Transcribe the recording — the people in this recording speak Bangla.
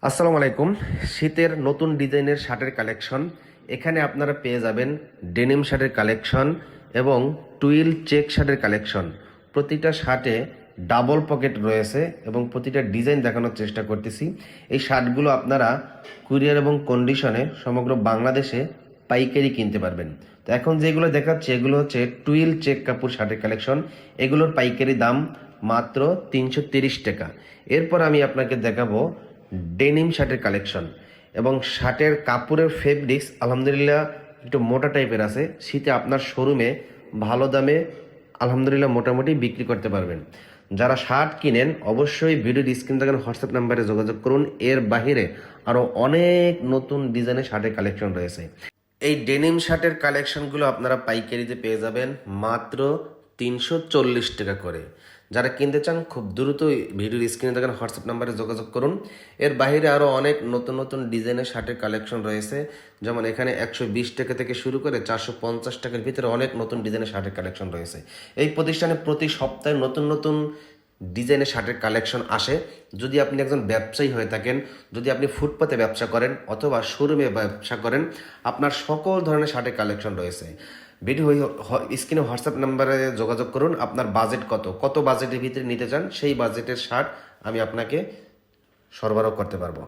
আসসালামু আলাইকুম। শীতের নতুন ডিজাইনের শার্টের কালেকশন এখানে আপনারা পেয়ে যাবেন। ডেনিম শার্টের কালেকশন এবং টুইল চেক শার্টের কালেকশন। প্রতিটা শার্টে ডাবল পকেট রয়েছে এবং প্রতিটা ডিজাইন দেখানোর চেষ্টা করতেছি। এই শার্টগুলো আপনারা কুরিয়ার এবং কন্ডিশনে সমগ্র বাংলাদেশে পাইকারি কিনতে পারবেন। তো এখন যেগুলো দেখাচ্ছি এগুলো হচ্ছে টুইল চেক কাপড় শার্টের কালেকশন। এগুলোর পাইকারি দাম মাত্র 330 টাকা। এরপর আমি আপনাকে দেখাবো ডেনিম শার্টের কালেকশন এবং শার্টের কাপড়ের ফেব্রিক্স আলহামদুলিল্লাহ একটু মোটা টাইপের আছে। শীতে আপনার শোরুমে ভালো দামে আলহামদুলিল্লাহ মোটামুটি বিক্রি করতে পারবেন। যারা শার্ট কিনেন অবশ্যই ভিডিওর স্ক্রিন থাকা হোয়াটসঅ্যাপ নাম্বারে যোগাযোগ করুন। এর বাহিরে আরও অনেক নতুন ডিজাইনের শার্টের কালেকশন রয়েছে। এই ডেনিম শার্টের কালেকশনগুলো আপনারা পাইকারিতে পেয়ে যাবেন মাত্র 340 টাকা করে। যারা কিনতে চান খুব দ্রুত ভিডিওর স্ক্রিনে দেখেন হোয়াটসঅ্যাপ নাম্বারে যোগাযোগ করুন। এর বাইরে আরও অনেক নতুন নতুন ডিজাইনের শার্টের কালেকশন রয়েছে, যেমন এখানে 120 টাকা থেকে শুরু করে 450 টাকার ভিতরে অনেক নতুন ডিজাইনের শার্টের কালেকশন রয়েছে। এই প্রতিষ্ঠানে প্রতি সপ্তাহে নতুন নতুন ডিজাইনের শার্টের কালেকশন আসে। যদি আপনি একজন ব্যবসায়ী হয়ে থাকেন, যদি আপনি ফুটপাতে ব্যবসা করেন অথবা শোরুমে ব্যবসা করেন, আপনার সকল ধরনের শার্টের কালেকশন রয়েছে। ভিডিও স্ক্রিনে হোয়াটসঅ্যাপ নাম্বারে যোগাযোগ করুন। আপনার বাজেট কত বাজেটের ভিতরে নিতে চান সেই বাজেটের শার্ট আমি আপনাকে সরবরাহ করতে পারবো।